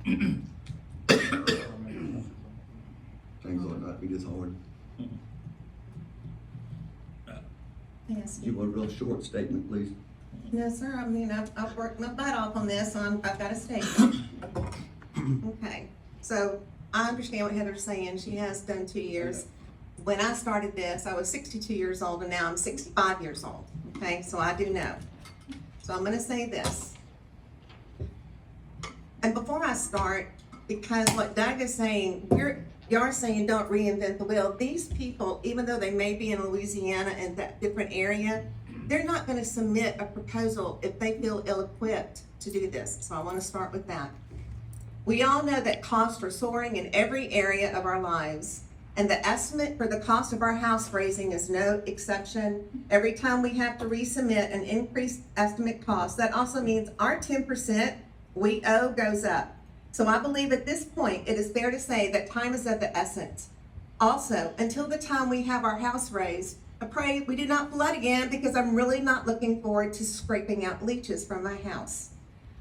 Things like that be just hard. Yes. You want a real short statement, please? No, sir, I mean, I've worked my butt off on this, so I've got a statement. Okay, so I understand what Heather's saying, she has done 2 years. When I started this, I was 62 years old, and now I'm 65 years old, okay, so I do know. So I'm gonna say this. And before I start, because what Doug is saying, you're saying don't reinvent the wheel. These people, even though they may be in Louisiana and that different area, they're not gonna submit a proposal if they feel ill-equipped to do this. So I wanna start with that. We all know that costs are soaring in every area of our lives, and the estimate for the cost of our house raising is no exception. Every time we have to resubmit an increased estimate cost, that also means our 10% we owe goes up. So I believe at this point, it is fair to say that time is of the essence. Also, until the time we have our house raised, I pray we do not flood again, because I'm really not looking forward to scraping out leaches from my house.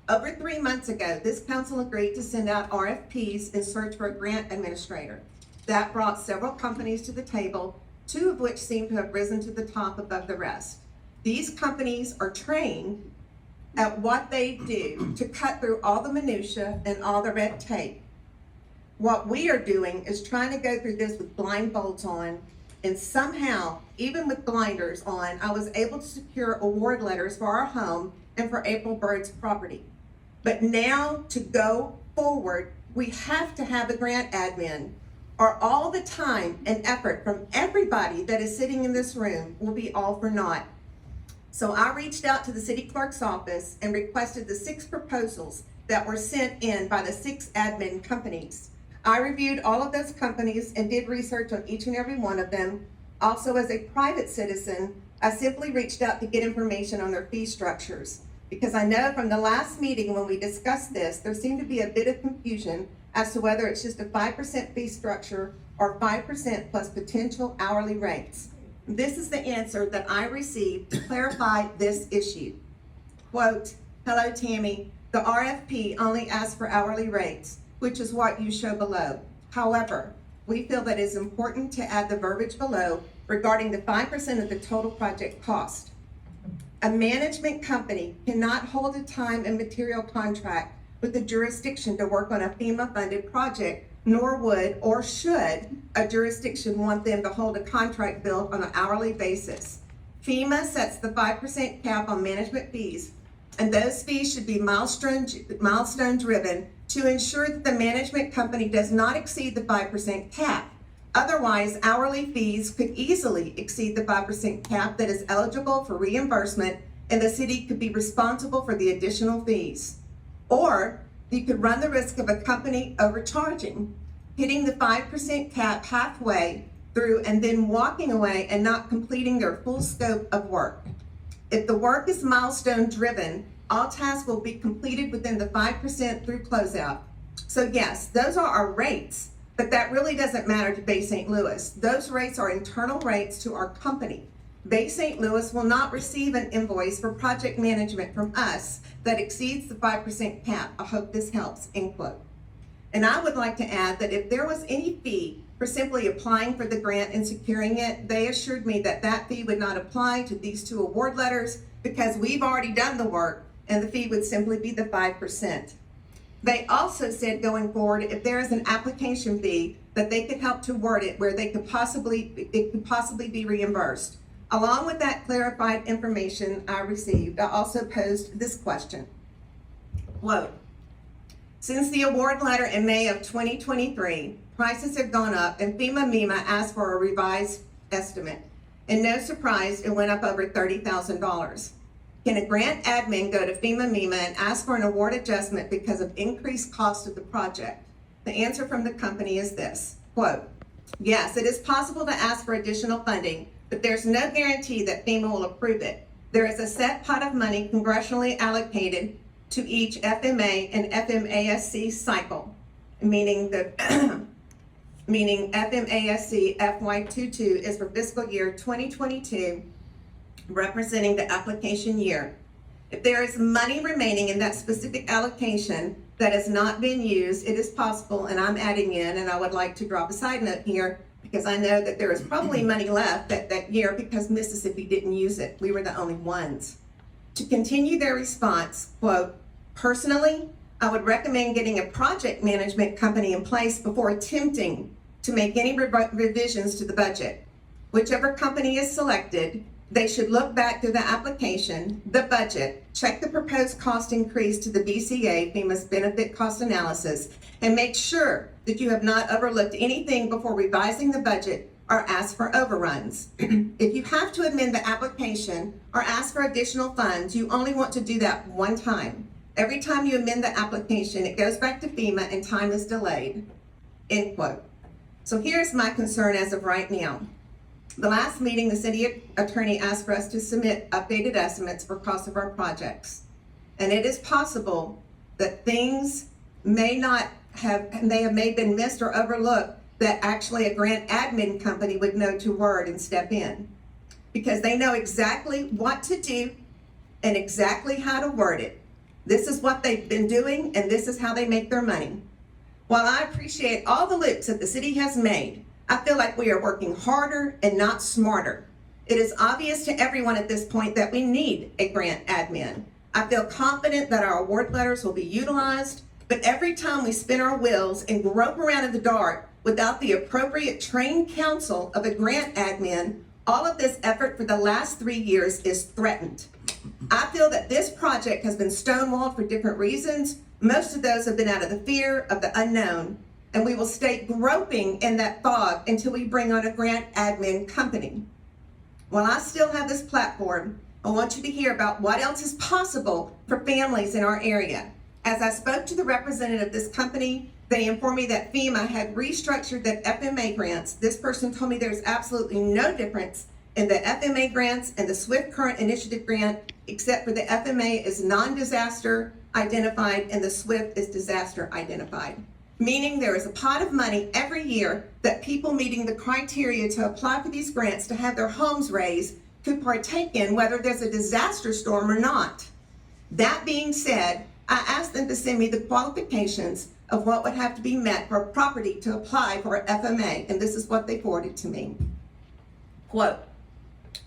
Over 3 months ago, this council agreed to send out RFPs in search for a grant administrator. That brought several companies to the table, 2 of which seem to have risen to the top above the rest. These companies are trained at what they do to cut through all the minutia and all the red tape. What we are doing is trying to go through this with blindfolds on, and somehow, even with blinders on, I was able to secure award letters for our home and for April Bird's property. But now, to go forward, we have to have a grant admin, or all the time and effort from everybody that is sitting in this room will be all for naught. So I reached out to the city clerk's office and requested the 6 proposals that were sent in by the 6 admin companies. I reviewed all of those companies and did research on each and every one of them. Also, as a private citizen, I simply reached out to get information on their fee structures, because I know from the last meeting when we discussed this, there seemed to be a bit of confusion as to whether it's just a 5% fee structure or 5% plus potential hourly rates. This is the answer that I received to clarify this issue. Quote, "Hello, Tammy. The RFP only asks for hourly rates, which is what you show below. However, we feel that it is important to add the verbiage below regarding the 5% of the total project cost. A management company cannot hold a time and material contract with the jurisdiction to work on a FEMA-funded project, nor would or should a jurisdiction want them to hold a contract billed on an hourly basis. FEMA sets the 5% cap on management fees, and those fees should be milestone driven to ensure that the management company does not exceed the 5% cap. Otherwise, hourly fees could easily exceed the 5% cap that is eligible for reimbursement, and the city could be responsible for the additional fees. Or you could run the risk of a company overcharging, hitting the 5% cap halfway through and then walking away and not completing their full scope of work. If the work is milestone driven, all tasks will be completed within the 5% through closeout. So yes, those are our rates, but that really doesn't matter to Bay St. Louis. Those rates are internal rates to our company. Bay St. Louis will not receive an invoice for project management from us that exceeds the 5% cap. I hope this helps," end quote. And I would like to add that if there was any fee for simply applying for the grant and securing it, they assured me that that fee would not apply to these 2 award letters, because we've already done the work and the fee would simply be the 5%. They also said going forward, if there is an application fee, that they could help to word it where it could possibly be reimbursed. Along with that clarified information I received, I also posed this question. Quote, "Since the award letter in May of 2023, prices have gone up and FEMA asked for a revised estimate. And no surprise, it went up over $30,000. Can a grant admin go to FEMA and ask for an award adjustment because of increased cost of the project?" The answer from the company is this, quote, "Yes, it is possible to ask for additional funding, but there's no guarantee that FEMA will approve it. There is a set pot of money congressionally allocated to each FMA and FMASC cycle," meaning FMASC FY22 is for fiscal year 2022, representing the application year. If there is money remaining in that specific allocation that has not been used, it is possible, and I'm adding in, and I would like to drop a side note here, because I know that there is probably money left that year because Mississippi didn't use it. We were the only ones. To continue their response, quote, personally, I would recommend getting a project management company in place before attempting to make any revisions to the budget. Whichever company is selected, they should look back through the application, the budget, check the proposed cost increase to the BCA, FEMA's benefit cost analysis, and make sure that you have not overlooked anything before revising the budget or ask for overruns. If you have to amend the application or ask for additional funds, you only want to do that one time. Every time you amend the application, it goes back to FEMA and time is delayed, end quote. So here's my concern as of right now. The last meeting, the city attorney asked for us to submit updated estimates for cost of our projects. And it is possible that things may have been missed or overlooked that actually a grant admin company would know to word and step in. Because they know exactly what to do and exactly how to word it. This is what they've been doing and this is how they make their money. While I appreciate all the loops that the city has made, I feel like we are working harder and not smarter. It is obvious to everyone at this point that we need a grant admin. I feel confident that our award letters will be utilized, but every time we spin our wheels and grope around in the dark without the appropriate trained counsel of a grant admin, all of this effort for the last 3 years is threatened. I feel that this project has been stonewalled for different reasons. Most of those have been out of the fear of the unknown, and we will stay groping in that fog until we bring on a grant admin company. While I still have this platform, I want you to hear about what else is possible for families in our area. As I spoke to the representative of this company, they informed me that FEMA had restructured the FMA grants. This person told me there's absolutely no difference in the FMA grants and the Swift Current Initiative grant, except for the FMA is non-disaster identified and the Swift is disaster identified. Meaning there is a pot of money every year that people meeting the criteria to apply for these grants to have their homes raised could partake in, whether there's a disaster storm or not. That being said, I asked them to send me the qualifications of what would have to be met for a property to apply for FMA, and this is what they forwarded to me. Quote,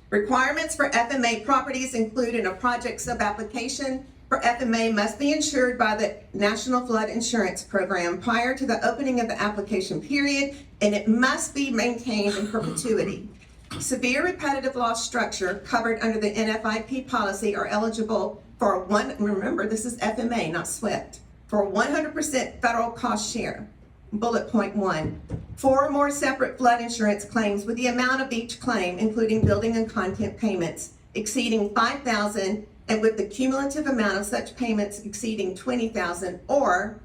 requirements for FMA properties include in a project sub-application for FMA must be insured by the National Flood Insurance Program prior to the opening of the application period, and it must be maintained in perpetuity. Severe repetitive loss structure covered under the NFIP policy are eligible for remember this is FMA, not SWIFT, for 100% federal cost share. Bullet point 1, 4 or more separate flood insurance claims with the amount of each claim, including building and content payments, exceeding $5,000 and with the cumulative amount of such payments exceeding $20,000, or,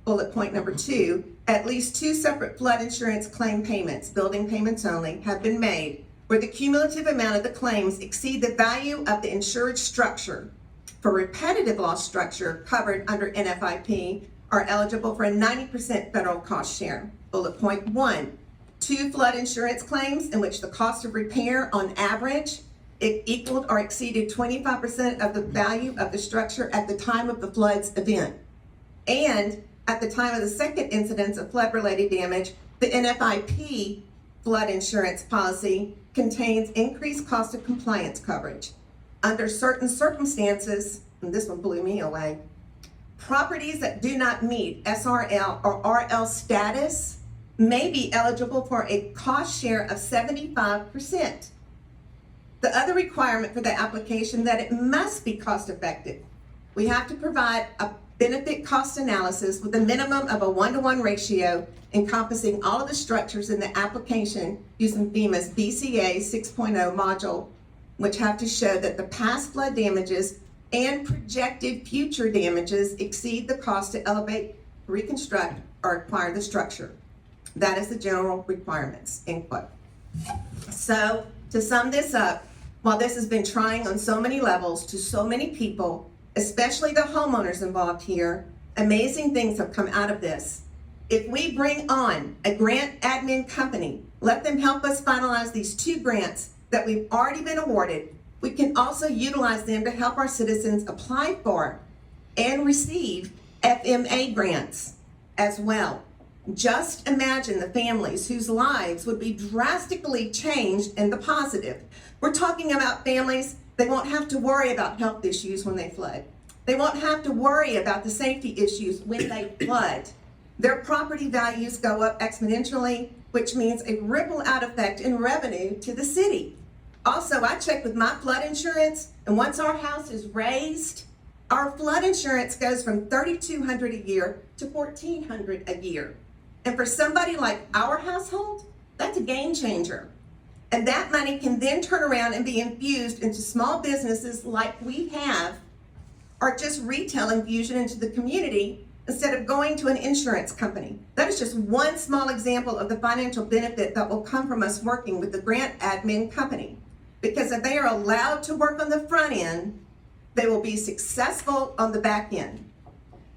bullet point number 2, at least 2 separate flood insurance claim payments, building payments only, have been made where the cumulative amount of the claims exceed the value of the insured structure. For repetitive loss structure covered under NFIP are eligible for a 90% federal cost share. Bullet point 1, 2 flood insurance claims in which the cost of repair on average it equaled or exceeded 25% of the value of the structure at the time of the flood's event. And at the time of the second incidence of flood-related damage, the NFIP flood insurance policy contains increased cost of compliance coverage. Under certain circumstances, and this one blew me away, properties that do not meet SRL or RL status may be eligible for a cost share of 75%. The other requirement for the application that it must be cost effective. We have to provide a benefit cost analysis with a minimum of a 1-to-1 ratio encompassing all of the structures in the application using FEMA's BCA 6.0 module, which have to show that the past flood damages and projected future damages exceed the cost to elevate, reconstruct, or acquire the structure. That is the general requirements, end quote. So, to sum this up, while this has been trying on so many levels to so many people, especially the homeowners involved here, amazing things have come out of this. If we bring on a grant admin company, let them help us finalize these 2 grants that we've already been awarded, We can also utilize them to help our citizens apply for and receive FMA grants as well. Just imagine the families whose lives would be drastically changed in the positive. We're talking about families, they won't have to worry about health issues when they flood. They won't have to worry about the safety issues when they flood. Their property values go up exponentially, which means a ripple out effect in revenue to the city. Also, I checked with my flood insurance, and once our house is raised, our flood insurance goes from $3,200 a year to $1,400 a year. And for somebody like our household, that's a game changer. And that money can then turn around and be infused into small businesses like we have, or just retail infusion into the community instead of going to an insurance company. That is just one small example of the financial benefit that will come from us working with the grant admin company. Because if they are allowed to work on the front end, they will be successful on the back end.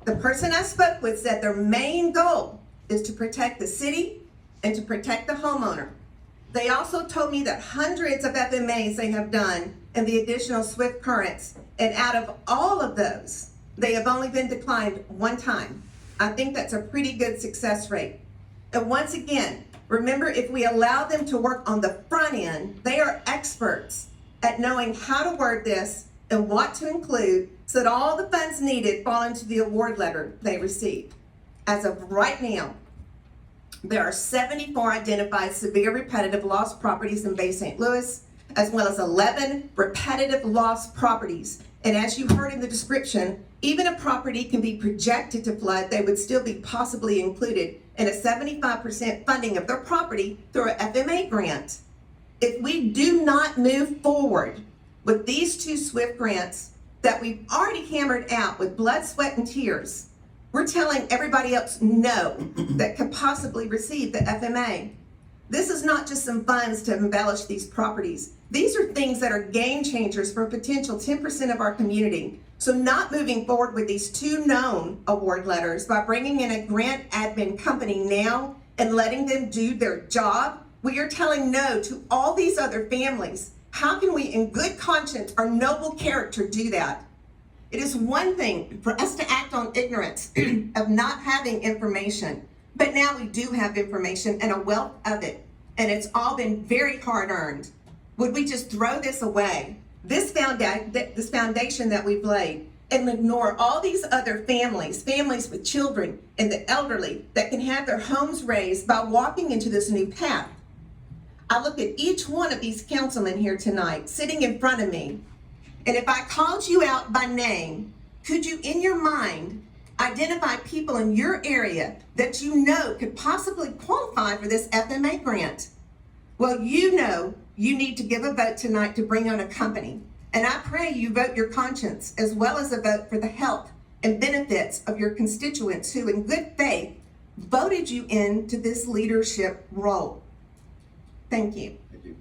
The person I spoke with said their main goal is to protect the city and to protect the homeowner. They also told me that hundreds of FMAs they have done and the additional swift currents, and out of all of those, they have only been declined one time. I think that's a pretty good success rate. And once again, remember, if we allow them to work on the front end, they are experts at knowing how to word this and what to include so that all the funds needed fall into the award letter they received. As of right now, there are 74 identified severe repetitive loss properties in Bay St. Louis, as well as 11 repetitive loss properties. And as you heard in the description, even a property can be projected to flood, they would still be possibly included in a 75% funding of their property through an FMA grant. If we do not move forward with these two SWIFT grants that we've already hammered out with blood, sweat, and tears, we're telling everybody else no that could possibly receive the FMA. This is not just some funds to embellish these properties. These are things that are game changers for a potential 10% of our community. So not moving forward with these two known award letters by bringing in a grant admin company now and letting them do their job, we are telling no to all these other families. How can we, in good conscience, our noble character, do that? It is one thing for us to act on ignorance of not having information, but now we do have information and a wealth of it, and it's all been very hard earned. Would we just throw this away, this foundation that we've laid, and ignore all these other families with children and the elderly that can have their homes raised by walking into this new path? I look at each one of these councilmen here tonight sitting in front of me, and if I called you out by name, could you in your mind identify people in your area that you know could possibly qualify for this FMA grant? Well, you know you need to give a vote tonight to bring on a company. And I pray you vote your conscience as well as a vote for the health and benefits of your constituents who in good faith voted you into this leadership role. Thank you. Thank you.